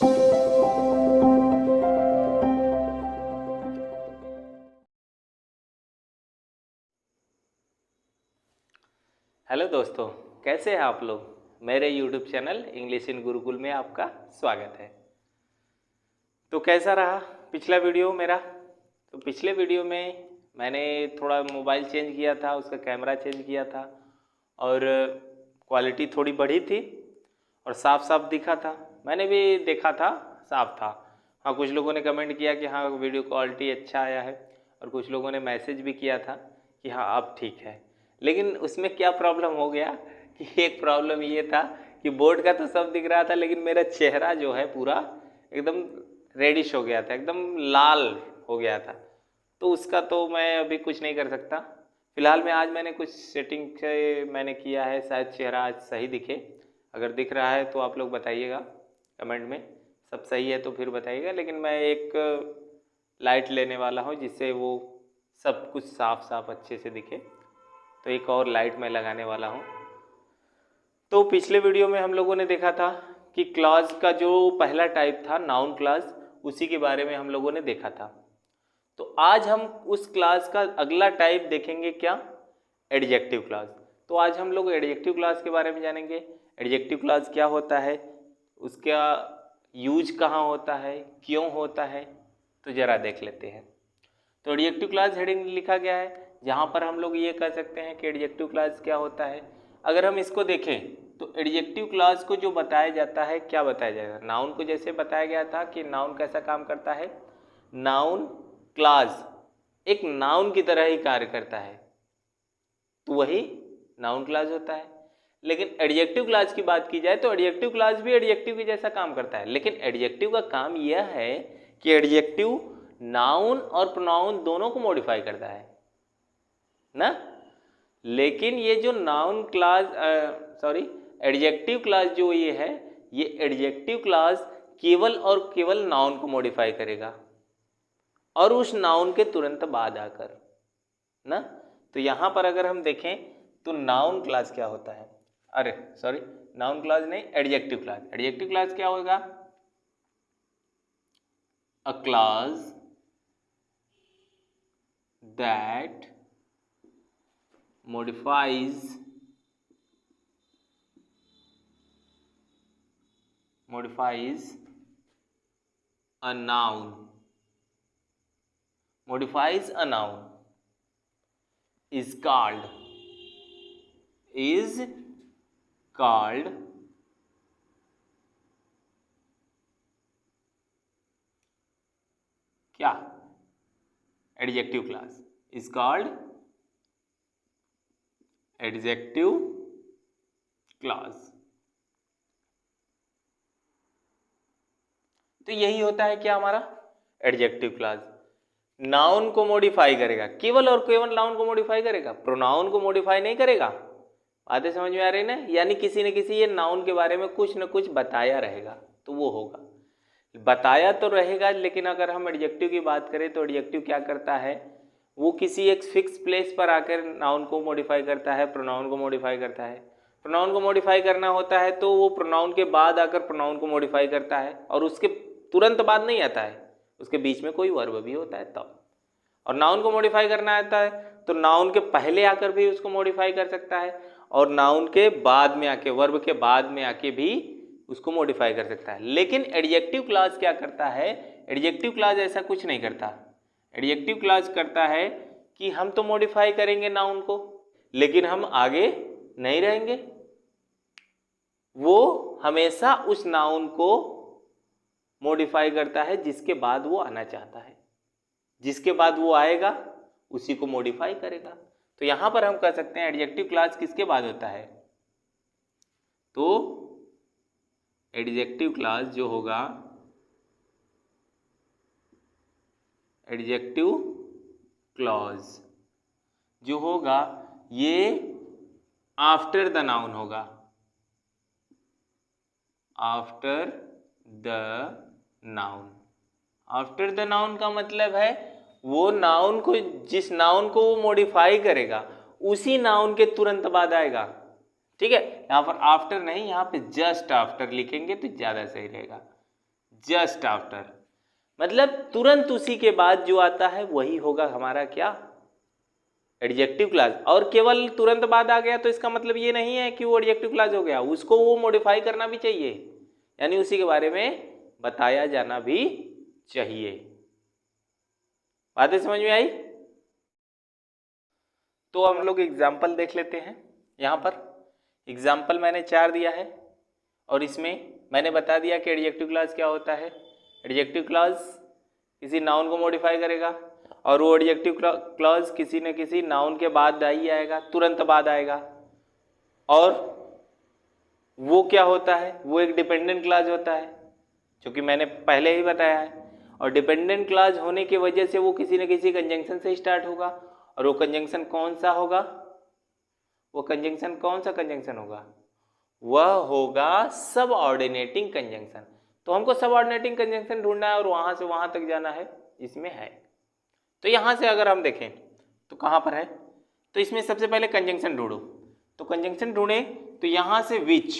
Hello दोस्तों, कैसे हैं आप लोग। मेरे YouTube channel English in Gurukul में आपका स्वागत है। तो कैसा रहा पिछला वीडियो मेरा। तो पिछले वीडियो में मैंने थोड़ा मोबाइल चेंज किया था, उसका कैमरा चेंज किया था और क्वालिटी थोड़ी बढ़ी थी और साफ साफ दिखा था। मैंने भी देखा था, साफ था। हाँ, कुछ लोगों ने कमेंट किया कि हाँ वीडियो क्वालिटी अच्छा आया है और कुछ लोगों ने मैसेज भी किया था कि हाँ अब ठीक है। लेकिन उसमें क्या प्रॉब्लम हो गया कि एक प्रॉब्लम ये था कि बोर्ड का तो सब दिख रहा था, लेकिन मेरा चेहरा जो है पूरा एकदम रेडिश हो गया था, एकदम लाल हो गया था। तो उसका तो मैं अभी कुछ नहीं कर सकता। फिलहाल में आज मैंने कुछ सेटिंग से मैंने किया है, शायद चेहरा आज सही दिखे। अगर दिख रहा है तो आप लोग बताइएगा कमेंट में, सब सही है तो फिर बताइएगा। लेकिन मैं एक लाइट लेने वाला हूँ जिससे वो सब कुछ साफ साफ अच्छे से दिखे, तो एक और लाइट मैं लगाने वाला हूँ। तो पिछले वीडियो में हम लोगों ने देखा था कि क्लॉज का जो पहला टाइप था नाउन क्लॉज, उसी के बारे में हम लोगों ने देखा था। तो आज हम उस क्लास का अगला टाइप देखेंगे, क्या, एडजेक्टिव क्लॉज। तो आज हम लोग एडजेक्टिव क्लॉज के बारे में जानेंगे। एडजेक्टिव क्लॉज क्या होता है, उसका यूज कहाँ होता है, क्यों होता है, तो ज़रा देख लेते हैं। तो एडजेक्टिव क्लॉज हेडिंग लिखा गया है, जहाँ पर हम लोग ये कह सकते हैं कि एडजेक्टिव क्लॉज क्या होता है। अगर हम इसको देखें तो एडजेक्टिव क्लॉज को जो बताया जाता है, क्या बताया जाएगा, नाउन को जैसे बताया गया था कि नाउन कैसा काम करता है, नाउन क्लॉज एक नाउन की तरह ही कार्य करता है, तो वही नाउन क्लॉज होता है। लेकिन एडजेक्टिव क्लॉज की बात की जाए तो एडजेक्टिव क्लॉज भी एडजेक्टिव के जैसा काम करता है, लेकिन एडजेक्टिव का काम यह है कि एडजेक्टिव नाउन और प्रोनाउन दोनों को मॉडिफाई करता है ना। लेकिन ये जो नाउन क्लॉज एडजेक्टिव क्लॉज जो ये है, ये एडजेक्टिव क्लॉज केवल और केवल नाउन को मॉडिफाई करेगा और उस नाउन के तुरंत बाद आकर ना। तो यहां पर अगर हम देखें तो नाउन क्लॉज क्या होता है, नाउन क्लॉज नहीं, एडजेक्टिव क्लॉज। एडजेक्टिव क्लॉज क्या होगा, a clause that modifies a noun is called क्या, adjective clause is called adjective clause. तो यही होता है क्या हमारा एडजेक्टिव क्लॉज, नाउन को मॉडिफाई करेगा, केवल और केवल नाउन को मॉडिफाई करेगा, प्रोनाउन को मॉडिफाई नहीं करेगा। बातें समझ में आ रही ना, यानी किसी न किसी ये नाउन के बारे में कुछ न कुछ बताया रहेगा, तो वो होगा, बताया तो रहेगा। लेकिन अगर हम एडजेक्टिव की बात करें तो एडजेक्टिव क्या करता है, वो किसी एक फिक्स प्लेस पर आकर नाउन को मॉडिफाई करता है, प्रोनाउन को मॉडिफाई करता है। प्रोनाउन को मॉडिफाई करना होता है तो वो प्रोनाउन के बाद आकर प्रोनाउन को मॉडिफाई करता है, और उसके तुरंत बाद नहीं आता है, उसके बीच में कोई वर्ब भी होता है तब। और नाउन को मॉडिफाई करना आता है तो नाउन के पहले आकर भी उसको मॉडिफाई कर सकता है, और नाउन के बाद में आके, वर्ब के बाद में आके भी उसको मॉडिफाई कर सकता है। लेकिन एडजेक्टिव क्लॉज क्या करता है, एडजेक्टिव क्लॉज ऐसा कुछ नहीं करता। एडजेक्टिव क्लॉज करता है कि हम तो मॉडिफाई करेंगे नाउन को, लेकिन हम आगे नहीं रहेंगे, वो हमेशा उस नाउन को मॉडिफाई करता है जिसके बाद वो आना चाहता है, जिसके बाद वो आएगा उसी को मॉडिफाई करेगा। तो यहां पर हम कह सकते हैं एडजेक्टिव क्लॉज किसके बाद होता है, तो एडजेक्टिव क्लॉज जो होगा, एडजेक्टिव क्लॉज जो होगा ये आफ्टर द नाउन होगा, after the noun. After the noun का मतलब है वो नाउन को, जिस नाउन को वो मॉडिफाई करेगा उसी नाउन के तुरंत बाद आएगा। ठीक है, यहाँ पर आफ्टर नहीं, यहाँ पे जस्ट आफ्टर लिखेंगे तो ज़्यादा सही रहेगा। जस्ट आफ्टर, मतलब तुरंत उसी के बाद जो आता है वही होगा हमारा क्या, एडजेक्टिव क्लॉज। और केवल तुरंत बाद आ गया तो इसका मतलब ये नहीं है कि वो एडजेक्टिव क्लॉज हो गया, उसको वो मॉडिफाई करना भी चाहिए, यानी उसी के बारे में बताया जाना भी चाहिए। बातें समझ में आई? तो हम लोग एग्जाम्पल देख लेते हैं। यहाँ पर एग्जाम्पल मैंने 4 दिया है और इसमें मैंने बता दिया कि एडजेक्टिव क्लॉज क्या होता है। एडजेक्टिव क्लॉज किसी नाउन को मॉडिफाई करेगा और वो एडजेक्टिव क्लॉज किसी न किसी नाउन के बाद ही आएगा, तुरंत बाद आएगा। और वो क्या होता है, वो एक डिपेंडेंट क्लॉज होता है, जो कि मैंने पहले ही बताया है। और डिपेंडेंट क्लॉज होने की वजह से वो किसी न किसी कंजंक्शन से स्टार्ट होगा, और वो कंजंक्शन कौन सा होगा, वो कंजंक्शन कौन सा कंजंक्शन होगा, वह होगा सबऑर्डिनेटिंग कंजंक्शन। तो हमको सबऑर्डिनेटिंग कंजंक्शन ढूंढना है और वहां से वहां तक जाना है, इसमें है। तो यहां से अगर हम देखें तो कहां पर है, तो इसमें सबसे पहले कंजंक्शन ढूंढो। तो कंजंक्शन ढूंढे तो यहां से विच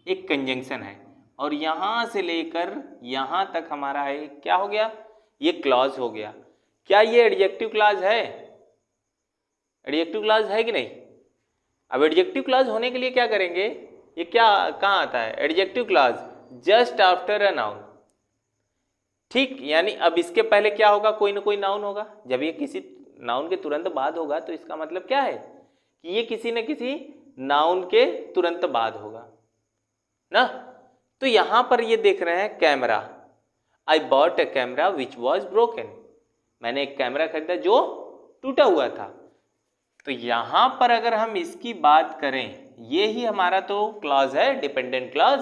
एक कंजंक्शन है और यहां से लेकर यहां तक हमारा है, क्या हो गया, ये क्लॉज हो गया। क्या ये एडजेक्टिव क्लॉज है? एडजेक्टिव क्लॉज है कि नहीं? अब एडजेक्टिव क्लॉज होने के लिए क्या करेंगे, ये क्या कहाँ आता है, adjective clause just after a noun. ठीक, यानी अब इसके पहले क्या होगा, कोई ना कोई नाउन होगा। जब ये किसी नाउन के तुरंत बाद होगा तो इसका मतलब क्या है कि ये किसी न किसी नाउन के तुरंत बाद होगा ना। तो यहां पर ये देख रहे हैं camera, I bought a camera which was broken, मैंने एक कैमरा खरीदा जो टूटा हुआ था। तो यहां पर अगर हम इसकी बात करें, ये ही हमारा तो क्लॉज है, डिपेंडेंट क्लॉज।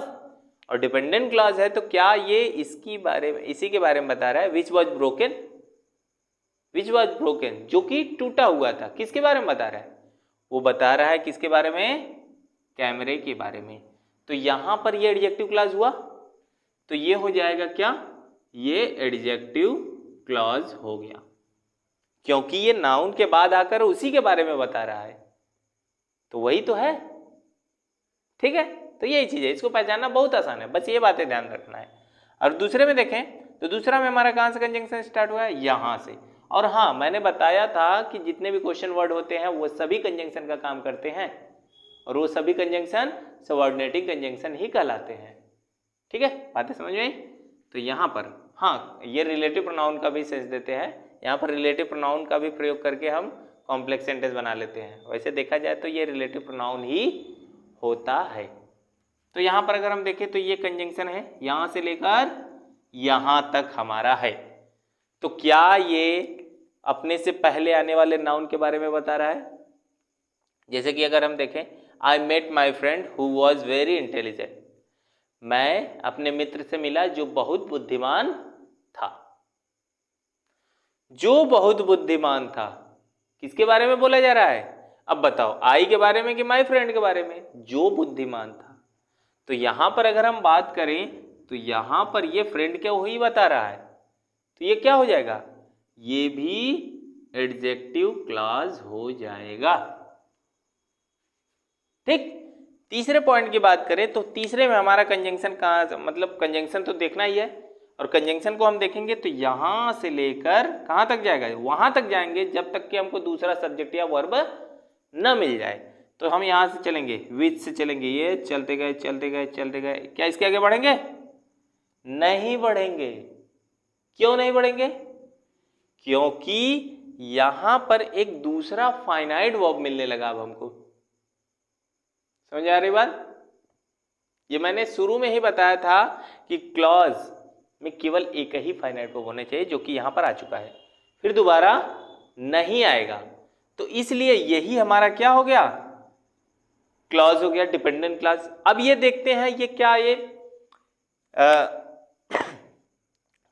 और डिपेंडेंट क्लॉज है तो क्या ये इसकी बारे में, इसी के बारे में बता रहा है, which was broken, which was broken जो कि टूटा हुआ था, किसके बारे में बता रहा है, वो बता रहा है किसके बारे में, कैमरे के बारे में। तो यहां पर ये एडजेक्टिव क्लॉज हुआ, तो ये हो जाएगा क्या, ये एडजेक्टिव क्लॉज हो गया, क्योंकि ये नाउन के बाद आकर उसी के बारे में बता रहा है, तो वही तो है। ठीक है, तो यही चीज है, इसको पहचानना बहुत आसान है, बस ये बातें ध्यान रखना है। और दूसरे में देखें तो दूसरा में हमारा कहां से कंजंक्शन स्टार्ट हुआ है, यहां से। और हाँ, मैंने बताया था कि जितने भी क्वेश्चन वर्ड होते हैं वो सभी कंजंक्शन का काम करते हैं, और वो सभी कंजंक्शन सबऑर्डिनेटिंग कंजंक्शन ही कहलाते हैं। ठीक है, बातें समझ में आई? तो यहाँ पर हाँ, ये रिलेटिव प्रोनाउन का भी सेंस देते हैं, यहाँ पर रिलेटिव प्रोनाउन का भी प्रयोग करके हम कॉम्प्लेक्स सेंटेंस बना लेते हैं। वैसे देखा जाए तो ये रिलेटिव प्रोनाउन ही होता है। तो यहाँ पर अगर हम देखें तो ये कंजंक्शन है, यहाँ से लेकर यहाँ तक हमारा है। तो क्या ये अपने से पहले आने वाले नाउन के बारे में बता रहा है? जैसे कि अगर हम देखें, I met my friend who was very intelligent, मैं अपने मित्र से मिला जो बहुत बुद्धिमान था। जो बहुत बुद्धिमान था, किसके बारे में बोला जा रहा है? अब बताओ, आई के बारे में कि माई फ्रेंड के बारे में? जो बुद्धिमान था। तो यहां पर अगर हम बात करें तो यहां पर ये फ्रेंड क्या वही बता रहा है, तो ये क्या हो जाएगा, ये भी एडजेक्टिव क्लॉज हो जाएगा। ठीक, तीसरे पॉइंट की बात करें तो तीसरे में हमारा कंजंक्शन कहाँ, मतलब कंजंक्शन तो देखना ही है, और कंजंक्शन को हम देखेंगे तो यहां से लेकर कहां तक जाएगा, वहां तक जाएंगे जब तक कि हमको दूसरा सब्जेक्ट या वर्ब न मिल जाए। तो हम यहां से चलेंगे, विच से चलेंगे, ये चलते गए चलते गए चलते गए, क्या इसके आगे बढ़ेंगे? नहीं बढ़ेंगे। क्यों नहीं बढ़ेंगे? क्योंकि यहां पर एक दूसरा फाइनाइट वर्ब मिलने लगा। अब हमको समझ आ रही बात? ये मैंने शुरू में ही बताया था कि क्लॉज में केवल एक ही फाइनाइट वर्ब होने चाहिए, जो कि यहां पर आ चुका है, फिर दोबारा नहीं आएगा। तो इसलिए यही हमारा क्या हो गया, क्लॉज हो गया, डिपेंडेंट क्लॉज। अब ये देखते हैं ये क्या, ये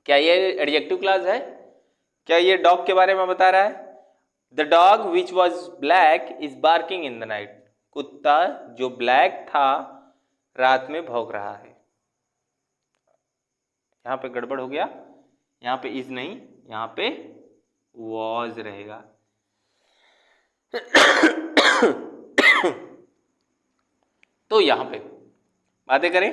क्या ये एडजेक्टिव क्लॉज है? क्या ये डॉग के बारे में बता रहा है? The dog which was black is barking in the night, कुत्ता जो ब्लैक था रात में भौंक रहा है। यहां पे गड़बड़ हो गया, यहां पे इज नहीं, यहां पे वॉज रहेगा। तो यहां पे बातें करें,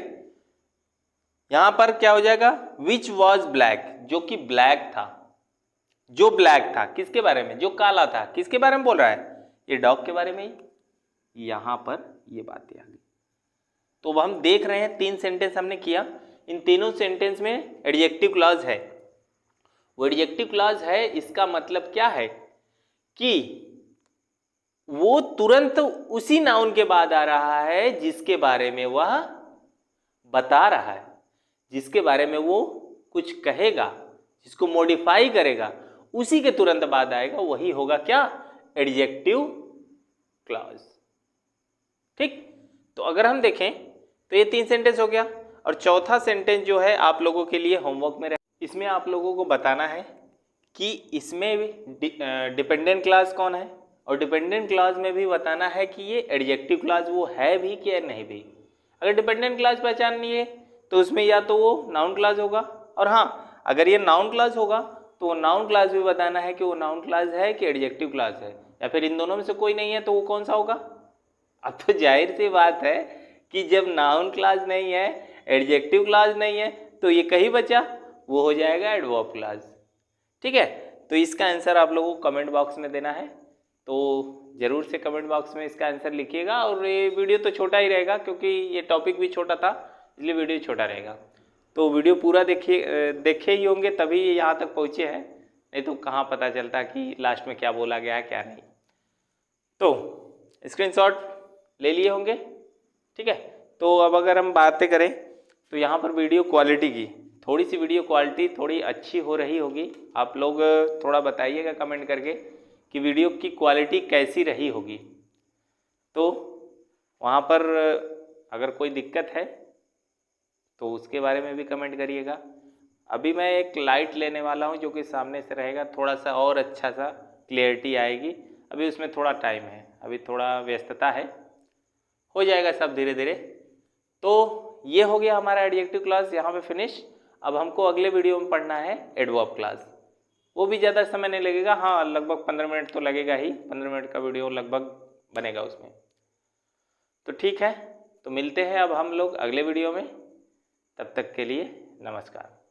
यहां पर क्या हो जाएगा, विच वॉज ब्लैक, जो कि ब्लैक था, जो ब्लैक था किसके बारे में, जो काला था, किसके बारे में बोल रहा है, ये डॉग के बारे में ही यहां पर ये बातें आ गई। तो अब हम देख रहे हैं 3 सेंटेंस हमने किया, इन तीनों सेंटेंस में एडजेक्टिव क्लॉज है। वो एडजेक्टिव क्लॉज है, इसका मतलब क्या है कि वो तुरंत उसी नाउन के बाद आ रहा है जिसके बारे में वह बता रहा है, जिसके बारे में वो कुछ कहेगा, जिसको मॉडिफाई करेगा, उसी के तुरंत बाद आएगा, वही होगा क्या, एडजेक्टिव क्लॉज। ठीक, तो अगर हम देखें तो ये 3 सेंटेंस हो गया, और चौथा सेंटेंस जो है आप लोगों के लिए होमवर्क में इसमें आप लोगों को बताना है कि इसमें डिपेंडेंट क्लॉज कौन है, और डिपेंडेंट क्लॉज में भी बताना है कि ये एडजेक्टिव क्लॉज वो है भी कि नहीं भी। अगर डिपेंडेंट क्लॉज पहचान लिए तो उसमें या तो वो नाउन क्लॉज होगा, और हाँ अगर ये नाउन क्लॉज होगा तो वो नाउन क्लॉज भी बताना है कि वो नाउन क्लॉज है कि एडजेक्टिव क्लॉज है, या फिर इन दोनों में से कोई नहीं है तो वो कौन सा होगा। अब तो जाहिर सी बात है कि जब नाउन क्लॉज नहीं है, एडजेक्टिव क्लॉज नहीं है, तो ये कहीं बचा, वो हो जाएगा एडवर्ब क्लॉज। ठीक है, तो इसका आंसर आप लोगों को कमेंट बॉक्स में देना है, तो ज़रूर से कमेंट बॉक्स में इसका आंसर लिखिएगा। और ये वीडियो तो छोटा ही रहेगा क्योंकि ये टॉपिक भी छोटा था, इसलिए वीडियो छोटा रहेगा। तो वीडियो पूरा देखे ही होंगे तभी यहाँ तक पहुँचे हैं, नहीं तो कहाँ पता चलता कि लास्ट में क्या बोला गया है क्या नहीं। तो स्क्रीनशॉट ले लिए होंगे। ठीक है, तो अब अगर हम बातें करें तो यहाँ पर वीडियो क्वालिटी की, थोड़ी सी वीडियो क्वालिटी थोड़ी अच्छी हो रही होगी, आप लोग थोड़ा बताइएगा कमेंट करके कि वीडियो की क्वालिटी कैसी रही होगी। तो वहाँ पर अगर कोई दिक्कत है तो उसके बारे में भी कमेंट करिएगा। अभी मैं एक लाइट लेने वाला हूँ जो कि सामने से रहेगा, थोड़ा सा और अच्छा सा क्लियरिटी आएगी। अभी उसमें थोड़ा टाइम है, अभी थोड़ा व्यस्तता है, हो जाएगा सब धीरे धीरे। तो ये हो गया हमारा एडजेक्टिव क्लॉज यहाँ पे फिनिश। अब हमको अगले वीडियो में पढ़ना है एडवर्ब क्लॉज, वो भी ज़्यादा समय नहीं लगेगा, हाँ लगभग 15 मिनट तो लगेगा ही, 15 मिनट का वीडियो लगभग बनेगा उसमें। तो ठीक है, तो मिलते हैं अब हम लोग अगले वीडियो में, तब तक के लिए नमस्कार।